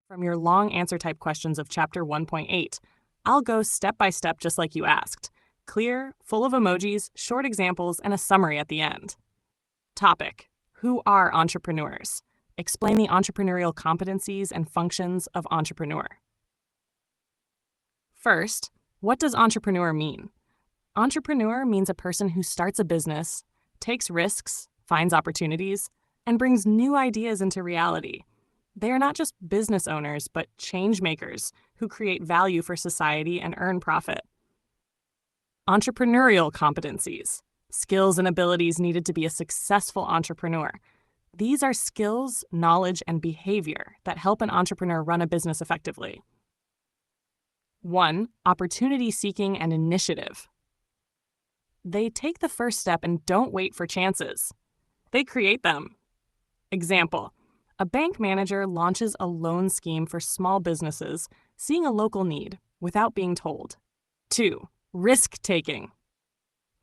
From your long answer type questions of Chapter 1.8, I'll go step by step just like you asked. Clear, full of emojis, short examples, and a summary at the end. Topic: Who are entrepreneurs? Explain the entrepreneurial competencies and functions of entrepreneur. First, what does entrepreneur mean? Entrepreneur means a person who starts a business, takes risks, finds opportunities, and brings new ideas into reality. They are not just business owners, but change makers who create value for society and earn profit. Entrepreneurial competencies, skills and abilities needed to be a successful entrepreneur. These are skills, knowledge, and behavior that help an entrepreneur run a business effectively. 1. Opportunity seeking and initiative. They take the first step and don't wait for chances. They create them. Example: a bank manager launches a loan scheme for small businesses, seeing a local need without being told. 2. Risk-taking.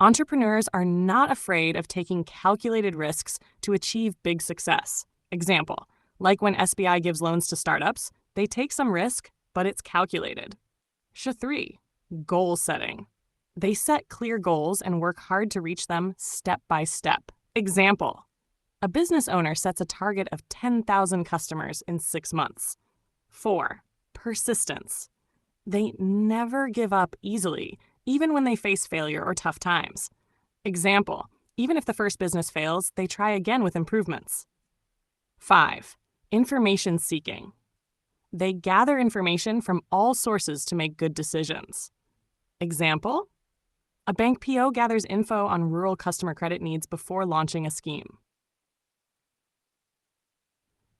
Entrepreneurs are not afraid of taking calculated risks to achieve big success. Example: like when SBI gives loans to startups, they take some risk, but it's calculated. 3. Goal setting. They set clear goals and work hard to reach them step by step. Example: a business owner sets a target of 10,000 customers in 6 months. 4. Persistence. They never give up easily, even when they face failure or tough times. Example: even if the first business fails, they try again with improvements. 5. Information seeking. They gather information from all sources to make good decisions. Example: a bank PO gathers info on rural customer credit needs before launching a scheme.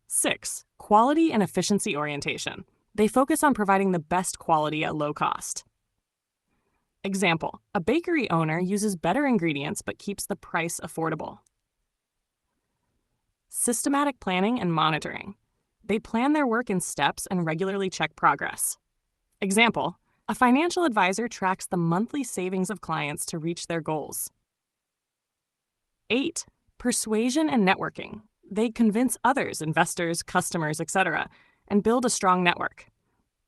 6. Quality and efficiency orientation. They focus on providing the best quality at low cost. Example: a bakery owner uses better ingredients but keeps the price affordable. Systematic planning and monitoring. They plan their work in steps and regularly check progress. Example: a financial advisor tracks the monthly savings of clients to reach their goals. 8. Persuasion and networking. They convince others, investors, customers, etc., and build a strong network.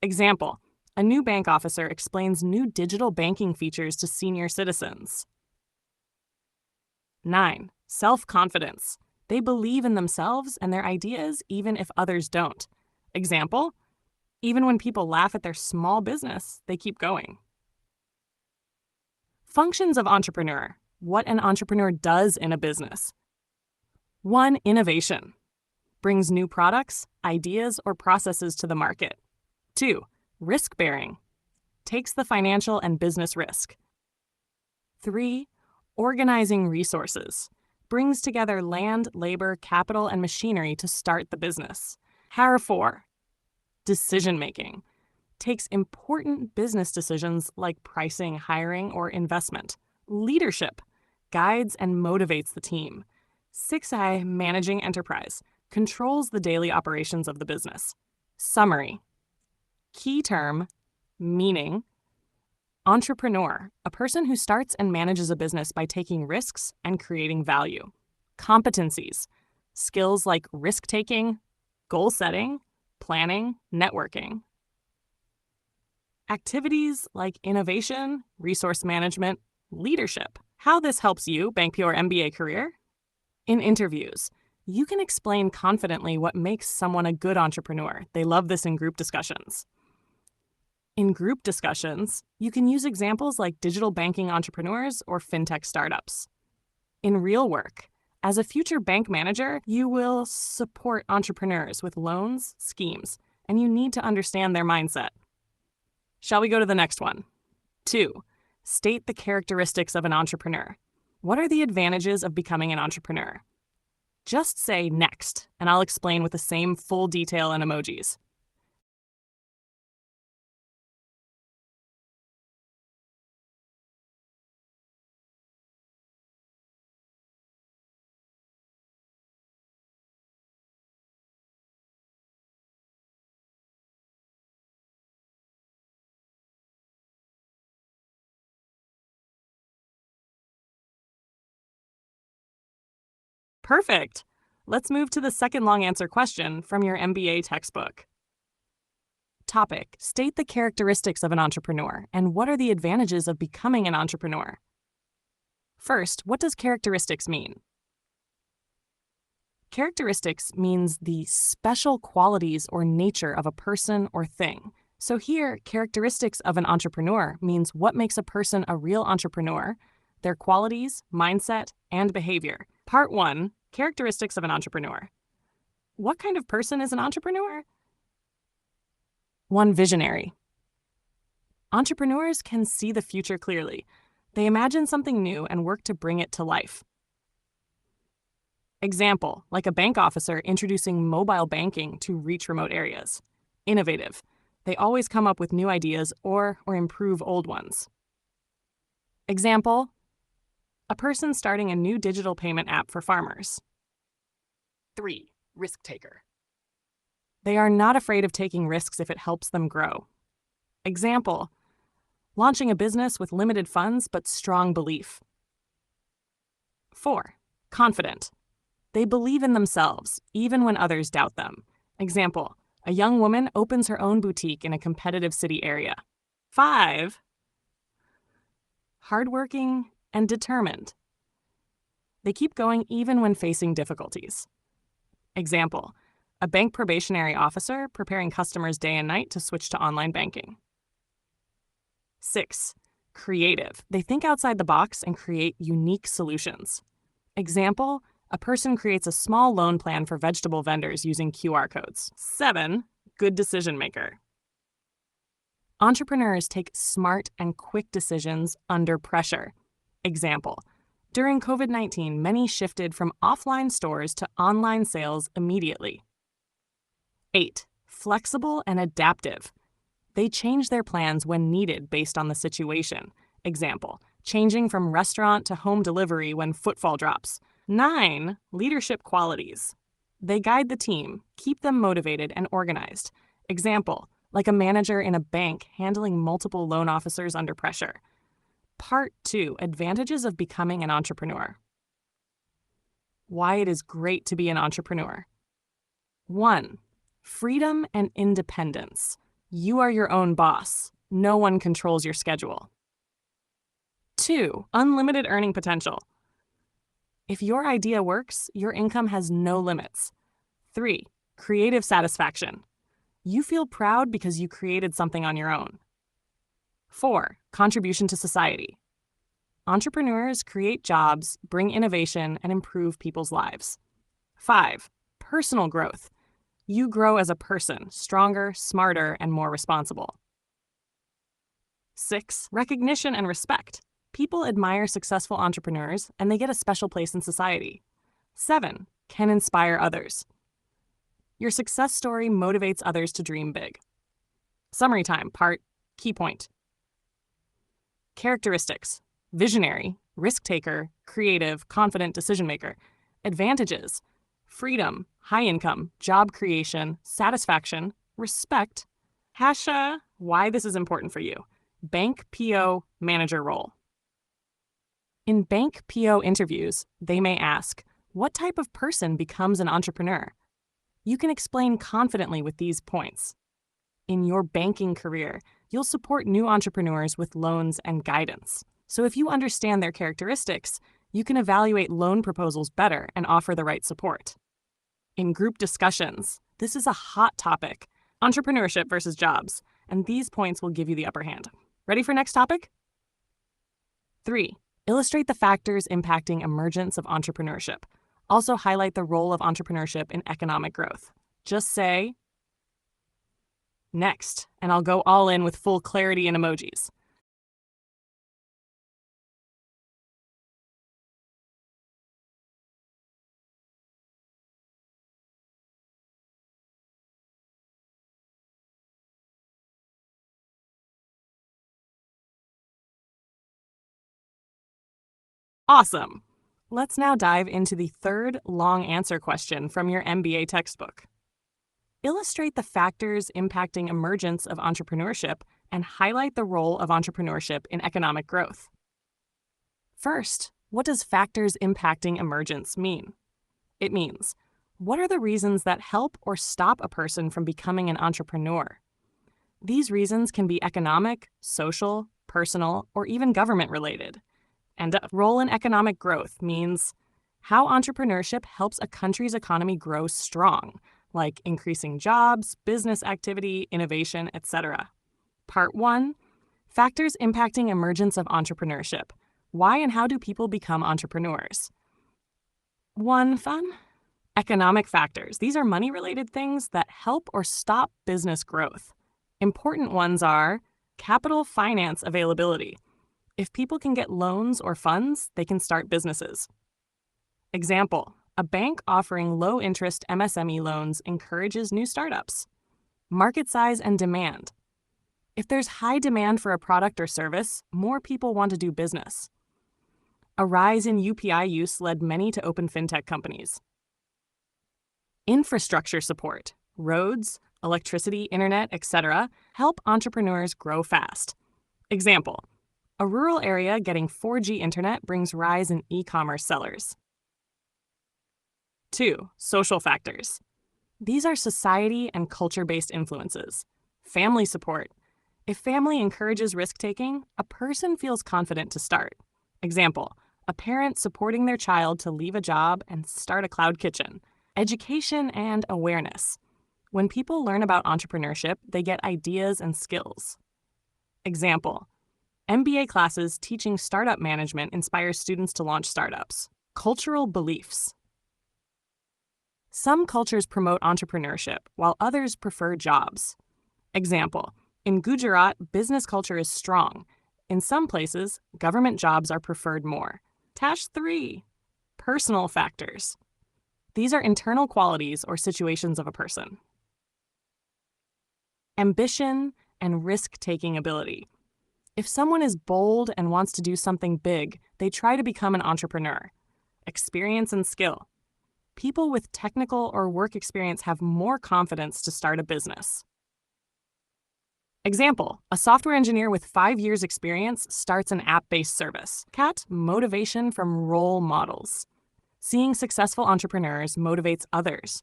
Example: a new bank officer explains new digital banking features to senior citizens. 9. Self-confidence. They believe in themselves and their ideas even if others don't. Example: even when people laugh at their small business, they keep going. Functions of entrepreneur. What an entrepreneur does in a business. 1. Innovation. Brings new products, ideas, or processes to the market. 2. Risk-bearing. Takes the financial and business risk. 3. Organizing resources. Brings together land, labor, capital, and machinery to start the business. 4. Decision-making. Takes important business decisions like pricing, hiring, or investment. Leadership. Guides and motivates the team. 6. Managing enterprise. Controls the daily operations of the business. Summary. Key term: meaning. Entrepreneur, a person who starts and manages a business by taking risks and creating value. Competencies: skills like risk-taking, goal setting, planning, networking. Activities like innovation, resource management, leadership. How this helps you bank your MBA career? In interviews, you can explain confidently what makes someone a good entrepreneur. They love this in group discussions. In group discussions, you can use examples like digital banking entrepreneurs or fintech startups. In real work, as a future bank manager, you will support entrepreneurs with loans, schemes, and you need to understand their mindset. Shall we go to the next one? 2. State the characteristics of an entrepreneur. What are the advantages of becoming an entrepreneur? Just say next, and I'll explain with the same full detail and emojis. Perfect! Let's move to the second long answer question from your MBA textbook. Topic: state the characteristics of an entrepreneur and what are the advantages of becoming an entrepreneur? First, what does characteristics mean? Characteristics means the special qualities or nature of a person or thing. So here, characteristics of an entrepreneur means what makes a person a real entrepreneur, their qualities, mindset, and behavior. Part 1, characteristics of an entrepreneur. What kind of person is an entrepreneur? 1. Visionary. Entrepreneurs can see the future clearly. They imagine something new and work to bring it to life. Example, like a bank officer introducing mobile banking to reach remote areas. Innovative. They always come up with new ideas or improve old ones. Example, a person starting a new digital payment app for farmers. 3. Risk taker. They are not afraid of taking risks if it helps them grow. Example, launching a business with limited funds but strong belief. 4. Confident. They believe in themselves, even when others doubt them. Example, a young woman opens her own boutique in a competitive city area. 5. Hardworking and determined. They keep going even when facing difficulties. Example, a bank probationary officer preparing customers day and night to switch to online banking. 6. Creative. They think outside the box and create unique solutions. Example, a person creates a small loan plan for vegetable vendors using QR codes. 7. Good decision maker. Entrepreneurs take smart and quick decisions under pressure. Example, during COVID-19, many shifted from offline stores to online sales immediately. 8. Flexible and adaptive. They change their plans when needed based on the situation. Example, changing from restaurant to home delivery when footfall drops. 9. Leadership qualities. They guide the team, keep them motivated and organized. Example, like a manager in a bank handling multiple loan officers under pressure. Part 2, advantages of becoming an entrepreneur. Why it is great to be an entrepreneur. 1. Freedom and independence. You are your own boss. No one controls your schedule. 2. Unlimited earning potential. If your idea works, your income has no limits. 3. Creative satisfaction. You feel proud because you created something on your own. 4. Contribution to society. Entrepreneurs create jobs, bring innovation, and improve people's lives. 5. Personal growth. You grow as a person, stronger, smarter, and more responsible. 6. Recognition and respect. People admire successful entrepreneurs, and they get a special place in society. 7. Can inspire others. Your success story motivates others to dream big. Summary time, part, key point. Characteristics: visionary, risk taker, creative, confident decision maker. Advantages: freedom, high income, job creation, satisfaction, respect. Why this is important for you. Bank PO manager role. In bank PO interviews, they may ask, what type of person becomes an entrepreneur? You can explain confidently with these points. In your banking career, you'll support new entrepreneurs with loans and guidance. So if you understand their characteristics, you can evaluate loan proposals better and offer the right support. In group discussions, this is a hot topic, entrepreneurship versus jobs, and these points will give you the upper hand. Ready for next topic? 3. Illustrate the factors impacting emergence of entrepreneurship. Also highlight the role of entrepreneurship in economic growth. Just say, next, and I'll go all in with full clarity and emojis. Awesome! Let's now dive into the third long answer question from your MBA textbook. Illustrate the factors impacting emergence of entrepreneurship and highlight the role of entrepreneurship in economic growth. First, what does factors impacting emergence mean? It means, what are the reasons that help or stop a person from becoming an entrepreneur? These reasons can be economic, social, personal, or even government related. And a role in economic growth means how entrepreneurship helps a country's economy grow strong, like increasing jobs, business activity, innovation, etc. Part 1, Factors impacting emergence of entrepreneurship. Why and how do people become entrepreneurs? 1 fun. Economic factors. These are money-related things that help or stop business growth. Important ones are capital finance availability. If people can get loans or funds, they can start businesses. Example, a bank offering low-interest MSME loans encourages new startups. Market size and demand. If there's high demand for a product or service, more people want to do business. A rise in UPI use led many to open fintech companies. Infrastructure support, roads, electricity, internet, etc., help entrepreneurs grow fast. Example, a rural area getting 4G internet brings rise in e-commerce sellers. 2. Social factors. These are society and culture-based influences. Family support. If family encourages risk-taking, a person feels confident to start. Example, a parent supporting their child to leave a job and start a cloud kitchen. Education and awareness. When people learn about entrepreneurship, they get ideas and skills. Example, MBA classes teaching startup management inspire students to launch startups. Cultural beliefs. Some cultures promote entrepreneurship, while others prefer jobs. Example, in Gujarat, business culture is strong. In some places, government jobs are preferred more. Tash 3. Personal factors. These are internal qualities or situations of a person. Ambition and risk-taking ability. If someone is bold and wants to do something big, they try to become an entrepreneur. Experience and skill. People with technical or work experience have more confidence to start a business. Example, a software engineer with 5 years experience starts an app-based service. Cat, motivation from role models. Seeing successful entrepreneurs motivates others.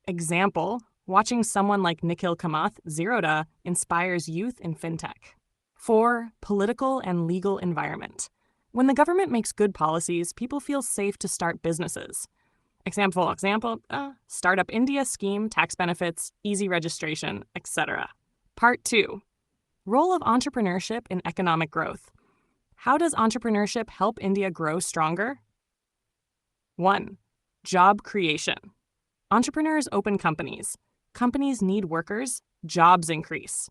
Example, watching someone like Nikhil Kamath, Zerodha, inspires youth in fintech. 4. Political and legal environment. When the government makes good policies, people feel safe to start businesses. Example, Startup India scheme, tax benefits, easy registration, etc. Part 2. Role of entrepreneurship in economic growth. How does entrepreneurship help India grow stronger? 1. Job creation. Entrepreneurs open companies. Companies need workers, jobs increase.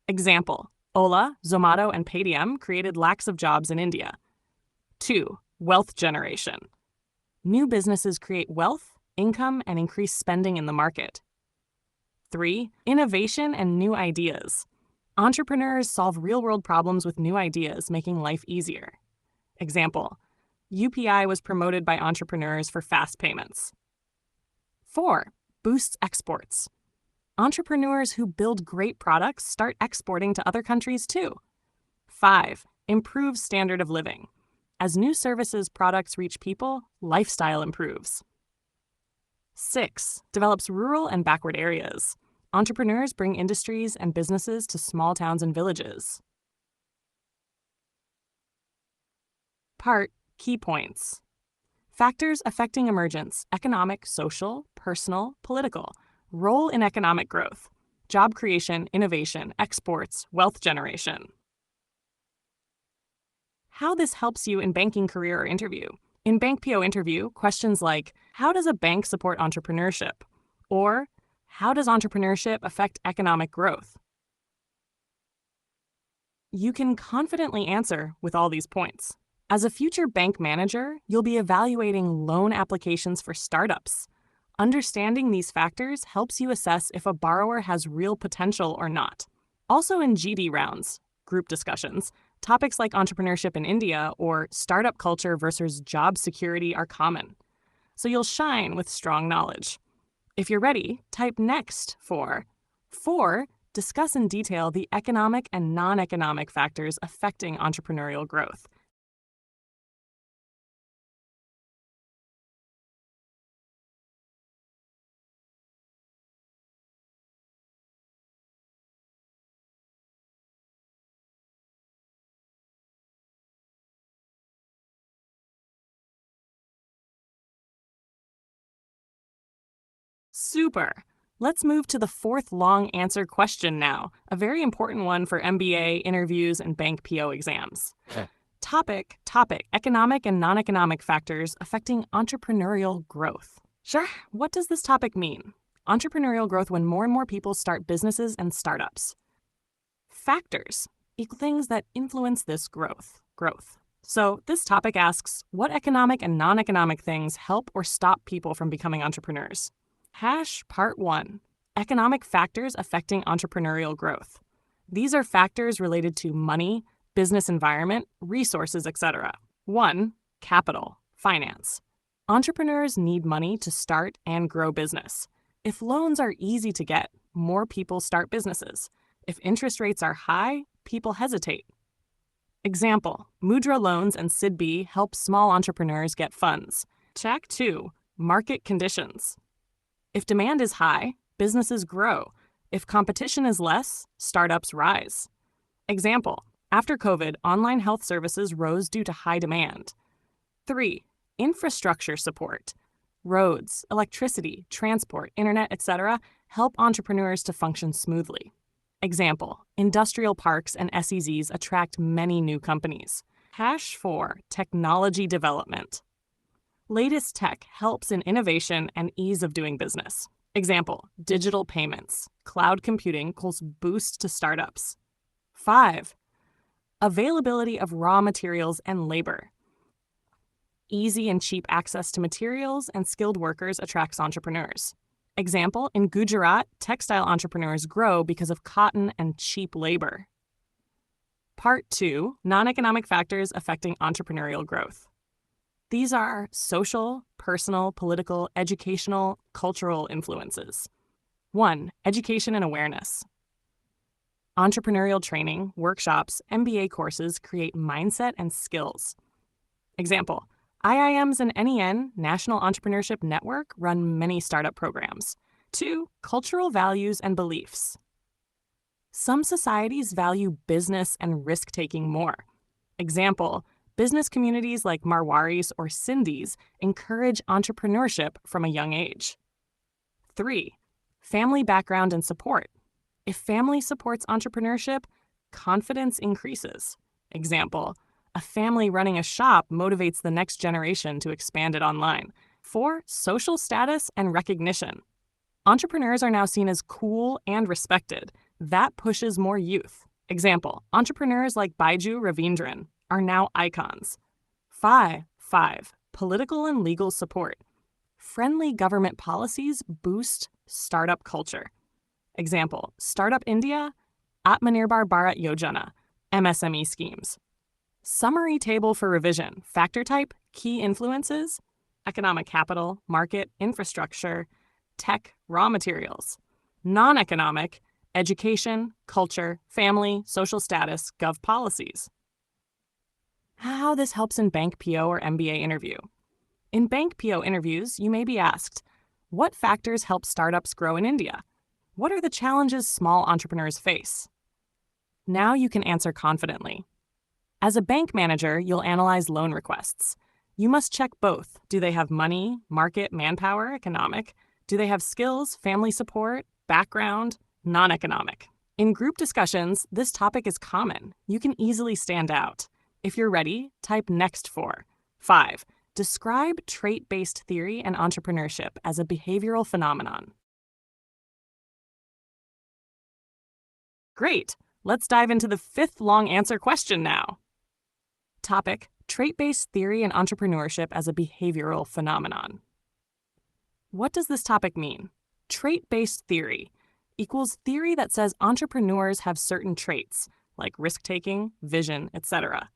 Example, Ola, Zomato, and Paytm created lakhs of jobs in India. 2. Wealth generation. New businesses create wealth, income, and increase spending in the market. 3. Innovation and new ideas. Entrepreneurs solve real-world problems with new ideas, making life easier. Example, UPI was promoted by entrepreneurs for fast payments. 4. Boosts exports. Entrepreneurs who build great products start exporting to other countries too. 5. Improves standard of living. As new services products reach people, lifestyle improves. 6. Develops rural and backward areas. Entrepreneurs bring industries and businesses to small towns and villages. Part Key Points. Factors affecting emergence: economic, social, personal, political. Role in economic growth: job creation, innovation, exports, wealth generation. How this helps you in banking career or interview. In Bank PO interview, questions like, how does a bank support entrepreneurship? Or, how does entrepreneurship affect economic growth? You can confidently answer with all these points. As a future bank manager, you'll be evaluating loan applications for startups. Understanding these factors helps you assess if a borrower has real potential or not. Also in GD rounds, group discussions, topics like entrepreneurship in India or startup culture versus job security are common. So you'll shine with strong knowledge. If you're ready, type next for 4. Discuss in detail the economic and non-economic factors affecting entrepreneurial growth. Super! Let's move to the fourth long answer question now, a very important one for MBA interviews and bank PO exams. Topic, economic and non-economic factors affecting entrepreneurial growth. Sure, what does this topic mean? Entrepreneurial growth when more and more people start businesses and startups. Factors equal things that influence this growth. So this topic asks, what economic and non-economic things help or stop people from becoming entrepreneurs? Part 1. Economic factors affecting entrepreneurial growth. These are factors related to money, business environment, resources, etc. 1. Capital, finance. Entrepreneurs need money to start and grow business. If loans are easy to get, more people start businesses. If interest rates are high, people hesitate. Example, Mudra loans and SIDB help small entrepreneurs get funds. Check 2. Market conditions. If demand is high, businesses grow. If competition is less, startups rise. Example, after COVID, online health services rose due to high demand. 3. Infrastructure support. Roads, electricity, transport, internet, etc. help entrepreneurs to function smoothly. Example, industrial parks and SEZs attract many new companies. 4. Technology development. Latest tech helps in innovation and ease of doing business. Example, digital payments, cloud computing equals boost to startups. 5. Availability of raw materials and labor. Easy and cheap access to materials and skilled workers attracts entrepreneurs. Example, in Gujarat, textile entrepreneurs grow because of cotton and cheap labor. Part 2. Non-economic factors affecting entrepreneurial growth. These are social, personal, political, educational, cultural influences. 1. Education and awareness. Entrepreneurial training, workshops, MBA courses create mindset and skills. Example, IIMs and NEN, National Entrepreneurship Network, run many startup programs. 2. Cultural values and beliefs. Some societies value business and risk-taking more. Example, business communities like Marwaris or Sindhis encourage entrepreneurship from a young age. 3. Family background and support. If family supports entrepreneurship, confidence increases. Example, a family running a shop motivates the next generation to expand it online. 4. Social status and recognition. Entrepreneurs are now seen as cool and respected. That pushes more youth. Example, entrepreneurs like Baiju Ravindran are now icons. 5. Political and legal support. Friendly government policies boost startup culture. Example, Startup India, Atmanirbhar Bharat Yojana, MSME schemes. Summary table for revision. Factor type, key influences, economic capital, market, infrastructure, tech, raw materials. Non-economic, education, culture, family, social status, gov policies. How this helps in bank PO or MBA interview. In bank PO interviews, you may be asked, what factors help startups grow in India? What are the challenges small entrepreneurs face? Now you can answer confidently. As a bank manager, you'll analyze loan requests. You must check both. Do they have money, market, manpower, economic? Do they have skills, family support, background, non-economic? In group discussions, this topic is common. You can easily stand out. If you're ready, type next for. 5. Describe trait-based theory and entrepreneurship as a behavioral phenomenon. Great! Let's dive into the fifth long answer question now. Topic, trait-based theory and entrepreneurship as a behavioral phenomenon. What does this topic mean? Trait-based theory equals theory that says entrepreneurs have certain traits, like risk-taking, vision, etc.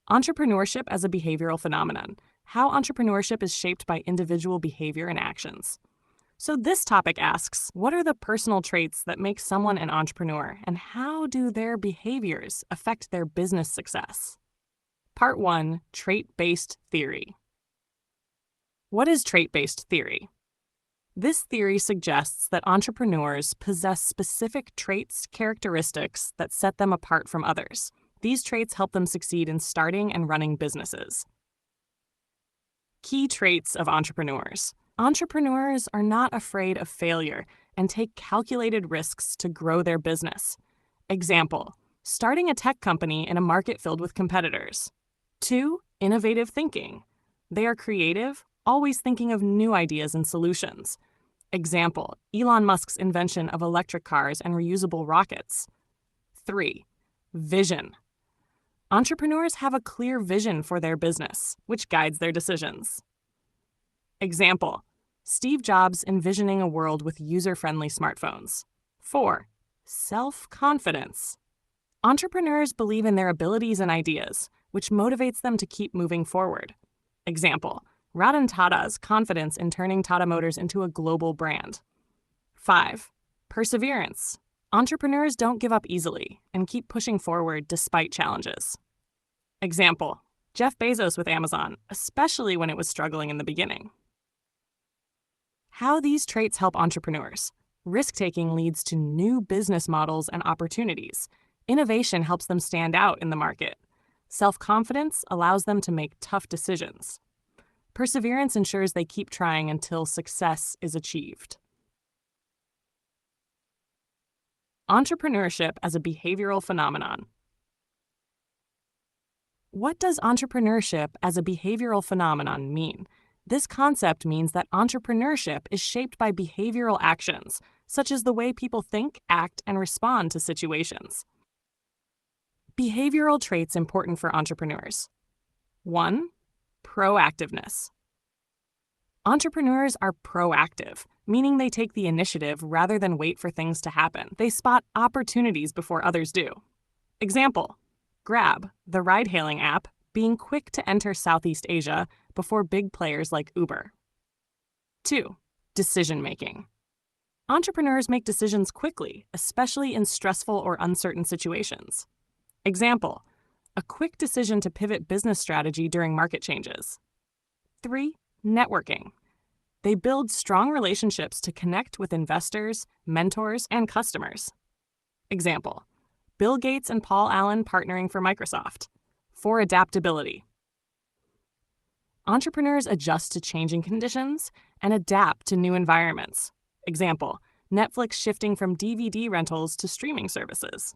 Entrepreneurship as a behavioral phenomenon, how entrepreneurship is shaped by individual behavior and actions. So this topic asks, what are the personal traits that make someone an entrepreneur, and how do their behaviors affect their business success? Part 1, Trait-Based Theory. What is trait-based theory? This theory suggests that entrepreneurs possess specific traits, characteristics that set them apart from others. These traits help them succeed in starting and running businesses. Key traits of entrepreneurs. Entrepreneurs are not afraid of failure and take calculated risks to grow their business. Example, starting a tech company in a market filled with competitors. 2, innovative thinking. They are creative, always thinking of new ideas and solutions. Example, Elon Musk's invention of electric cars and reusable rockets. 3, vision. Entrepreneurs have a clear vision for their business, which guides their decisions. Example, Steve Jobs envisioning a world with user-friendly smartphones. 4, self-confidence. Entrepreneurs believe in their abilities and ideas, which motivates them to keep moving forward. Example, Ratan Tata's confidence in turning Tata Motors into a global brand. 5, perseverance. Entrepreneurs don't give up easily and keep pushing forward despite challenges. Example, Jeff Bezos with Amazon, especially when it was struggling in the beginning. How these traits help entrepreneurs. Risk-taking leads to new business models and opportunities. Innovation helps them stand out in the market. Self-confidence allows them to make tough decisions. Perseverance ensures they keep trying until success is achieved. Entrepreneurship as a behavioral phenomenon. What does entrepreneurship as a behavioral phenomenon mean? This concept means that entrepreneurship is shaped by behavioral actions, such as the way people think, act, and respond to situations. Behavioral traits important for entrepreneurs. 1, proactiveness. Entrepreneurs are proactive, meaning they take the initiative rather than wait for things to happen. They spot opportunities before others do. Example, Grab, the ride-hailing app, being quick to enter Southeast Asia before big players like Uber. 2, decision-making. Entrepreneurs make decisions quickly, especially in stressful or uncertain situations. Example, a quick decision to pivot business strategy during market changes. 3, networking. They build strong relationships to connect with investors, mentors, and customers. Example, Bill Gates and Paul Allen partnering for Microsoft. 4, adaptability. Entrepreneurs adjust to changing conditions and adapt to new environments. Example, Netflix shifting from DVD rentals to streaming services.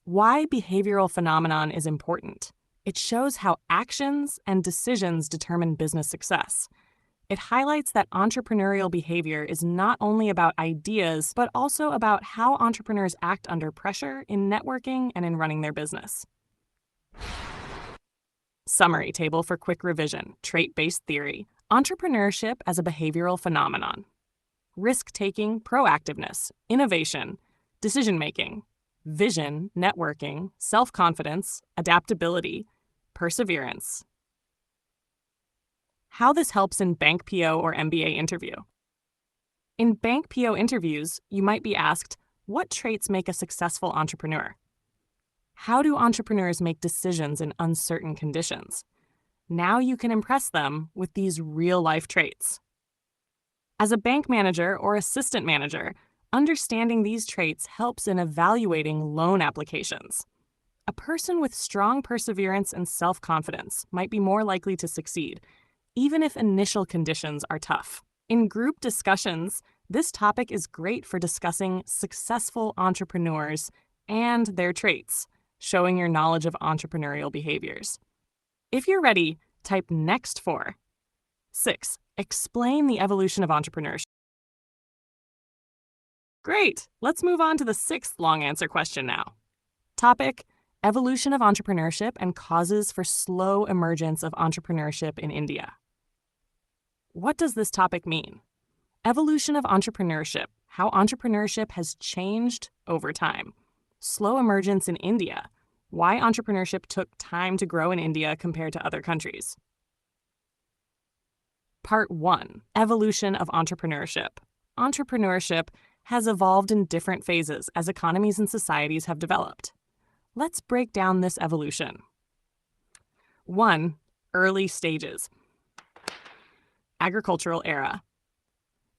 Why behavioral phenomenon is important. It shows how actions and decisions determine business success. It highlights that entrepreneurial behavior is not only about ideas, but also about how entrepreneurs act under pressure in networking and in running their business. Summary table for quick revision, trait-based theory, entrepreneurship as a behavioral phenomenon. Risk-taking, proactiveness, innovation, decision-making, vision, networking, self-confidence, adaptability, perseverance. How this helps in bank PO or MBA interview. In bank PO interviews, you might be asked, what traits make a successful entrepreneur? How do entrepreneurs make decisions in uncertain conditions? Now you can impress them with these real-life traits. As a bank manager or assistant manager, understanding these traits helps in evaluating loan applications. A person with strong perseverance and self-confidence might be more likely to succeed, even if initial conditions are tough. In group discussions, this topic is great for discussing successful entrepreneurs and their traits, showing your knowledge of entrepreneurial behaviors. If you're ready, type next for 6. Explain the evolution of entrepreneurship. Great! Let's move on to the 6th long answer question now. Topic, evolution of entrepreneurship and causes for slow emergence of entrepreneurship in India. What does this topic mean? Evolution of entrepreneurship, how entrepreneurship has changed over time. Slow emergence in India, why entrepreneurship took time to grow in India compared to other countries. Part 1, evolution of entrepreneurship. Entrepreneurship has evolved in different phases as economies and societies have developed. Let's break down this evolution. 1, early stages. Agricultural era.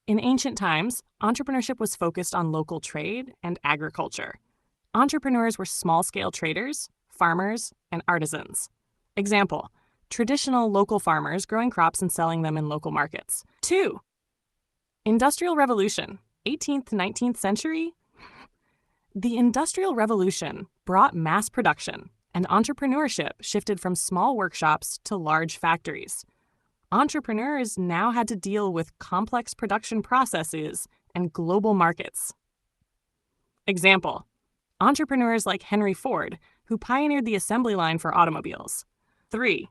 In ancient times, entrepreneurship was focused on local trade and agriculture. Entrepreneurs were small-scale traders, farmers, and artisans. Example, traditional local farmers growing crops and selling them in local markets. 2, Industrial Revolution, 18th to 19th century. The Industrial Revolution brought mass production, and entrepreneurship shifted from small workshops to large factories. Entrepreneurs now had to deal with complex production processes and global markets. Example: entrepreneurs like Henry Ford, who pioneered the assembly line for automobiles. 3.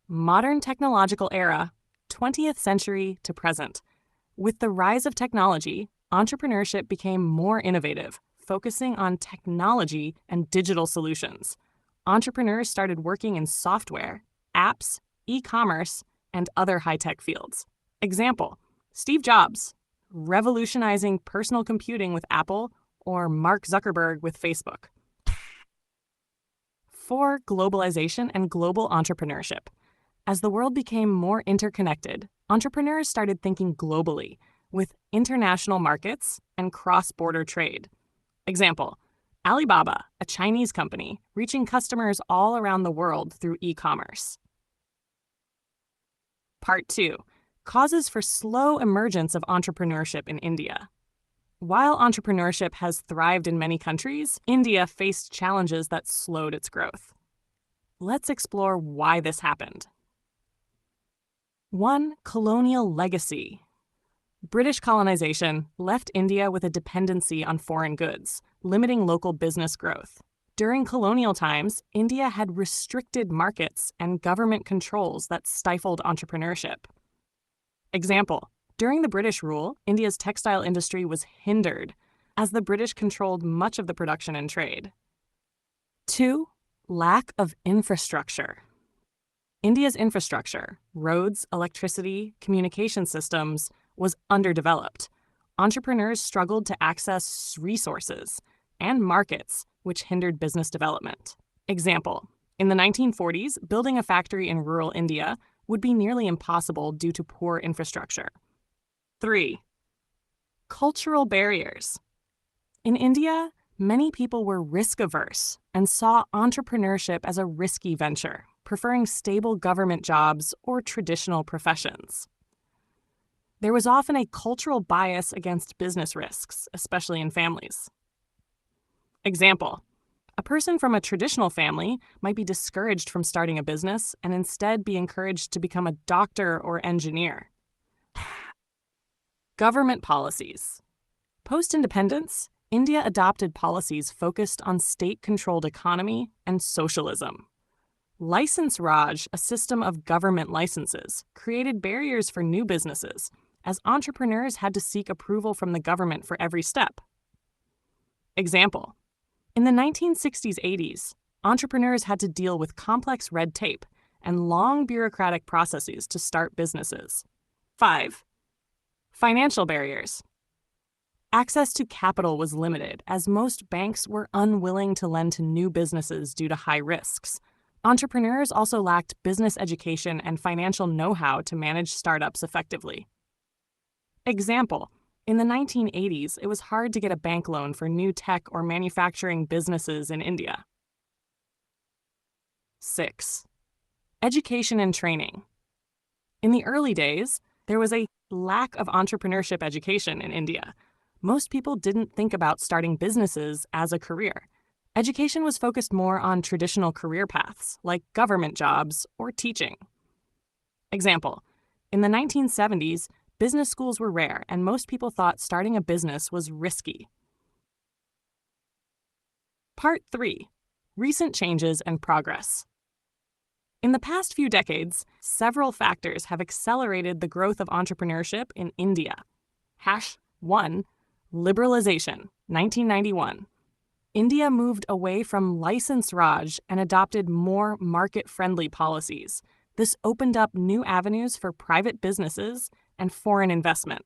Modern technological era, 20th century to present. With the rise of technology, entrepreneurship became more innovative, focusing on technology and digital solutions. Entrepreneurs started working in software, apps, e-commerce, and other high-tech fields. Example: Steve Jobs, revolutionizing personal computing with Apple, or Mark Zuckerberg with Facebook. 4. Globalization and global entrepreneurship. As the world became more interconnected, entrepreneurs started thinking globally, with international markets and cross-border trade. Example: Alibaba, a Chinese company, reaching customers all around the world through e-commerce. Part 2. Causes for slow emergence of entrepreneurship in India. While entrepreneurship has thrived in many countries, India faced challenges that slowed its growth. Let's explore why this happened. 1. Colonial legacy. British colonization left India with a dependency on foreign goods, limiting local business growth. During colonial times, India had restricted markets and government controls that stifled entrepreneurship. Example: during the British rule, India's textile industry was hindered, as the British controlled much of the production and trade. 2. Lack of infrastructure. India's infrastructure, roads, electricity, communication systems, was underdeveloped. Entrepreneurs struggled to access resources and markets, which hindered business development. Example: in the 1940s, building a factory in rural India would be nearly impossible due to poor infrastructure. 3. Cultural barriers. In India, many people were risk-averse and saw entrepreneurship as a risky venture, preferring stable government jobs or traditional professions. There was often a cultural bias against business risks, especially in families. Example: a person from a traditional family might be discouraged from starting a business and instead be encouraged to become a doctor or engineer. Government policies. Post-independence, India adopted policies focused on state-controlled economy and socialism. License Raj, a system of government licenses, created barriers for new businesses, as entrepreneurs had to seek approval from the government for every step. Example: in the 1960s-80s, entrepreneurs had to deal with complex red tape and long bureaucratic processes to start businesses. 5. Financial barriers. Access to capital was limited, as most banks were unwilling to lend to new businesses due to high risks. Entrepreneurs also lacked business education and financial know-how to manage startups effectively. Example: in the 1980s, it was hard to get a bank loan for new tech or manufacturing businesses in India. 6. Education and training. In the early days, there was a lack of entrepreneurship education in India. Most people didn't think about starting businesses as a career. Education was focused more on traditional career paths, like government jobs or teaching. Example: in the 1970s, business schools were rare, and most people thought starting a business was risky. Part 3. Recent changes and progress. In the past few decades, several factors have accelerated the growth of entrepreneurship in India. 1. Liberalization, 1991. India moved away from License Raj and adopted more market-friendly policies. This opened up new avenues for private businesses and foreign investment.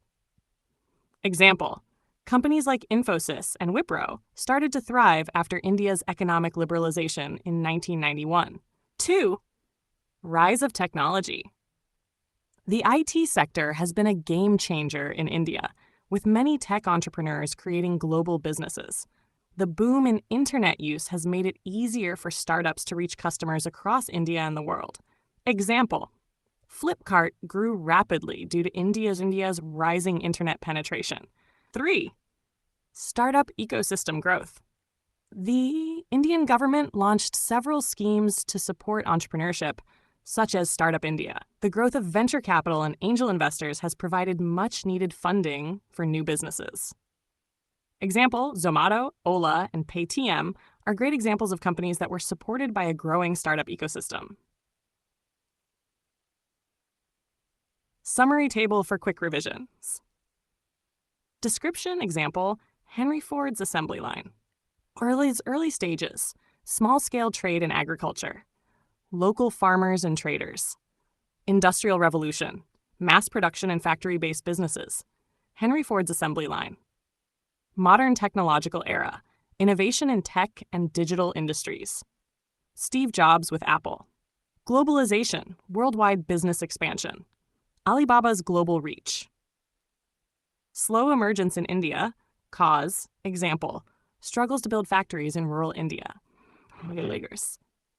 Example: companies like Infosys and Wipro started to thrive after India's economic liberalization in 1991. 2. Rise of technology. The IT sector has been a game changer in India, with many tech entrepreneurs creating global businesses. The boom in internet use has made it easier for startups to reach customers across India and the world. Example: Flipkart grew rapidly due to India's rising internet penetration. 3. Startup ecosystem growth. The Indian government launched several schemes to support entrepreneurship, such as Startup India. The growth of venture capital and angel investors has provided much-needed funding for new businesses. Example, Zomato, Ola, and Paytm are great examples of companies that were supported by a growing startup ecosystem. Summary table for quick revisions. Description example, Henry Ford's assembly line. Early stages, small-scale trade and agriculture. Local farmers and traders. Industrial Revolution, mass production and factory-based businesses. Henry Ford's assembly line. Modern technological era, innovation in tech and digital industries. Steve Jobs with Apple. Globalization, worldwide business expansion. Alibaba's global reach. Slow emergence in India, cause, example, struggles to build factories in rural India.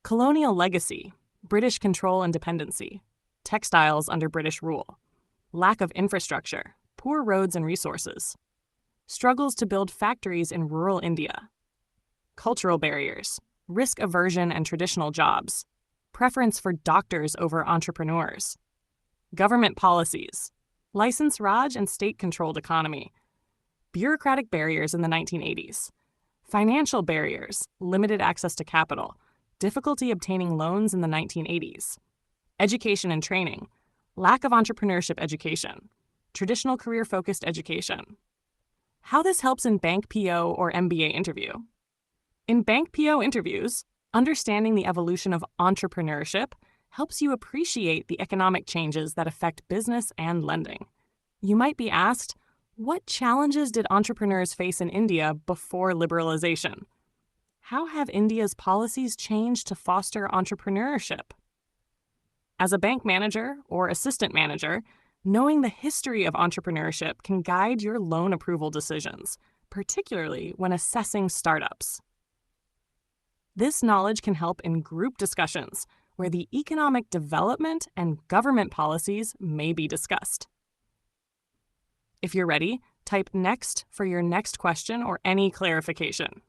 Colonial legacy, British control and dependency. Textiles under British rule. Lack of infrastructure, poor roads and resources. Struggles to build factories in rural India. Cultural barriers, risk aversion and traditional jobs. Preference for doctors over entrepreneurs. Government policies, license Raj and state-controlled economy. Bureaucratic barriers in the 1980s. Financial barriers, limited access to capital. Difficulty obtaining loans in the 1980s. Education and training, lack of entrepreneurship education. Traditional career-focused education. How this helps in bank PO or MBA interview. In bank PO interviews, understanding the evolution of entrepreneurship helps you appreciate the economic changes that affect business and lending. You might be asked, what challenges did entrepreneurs face in India before liberalization? How have India's policies changed to foster entrepreneurship? As a bank manager or assistant manager, knowing the history of entrepreneurship can guide your loan approval decisions, particularly when assessing startups. This knowledge can help in group discussions where the economic development and government policies may be discussed. If you're ready, type next for your next question or any clarification.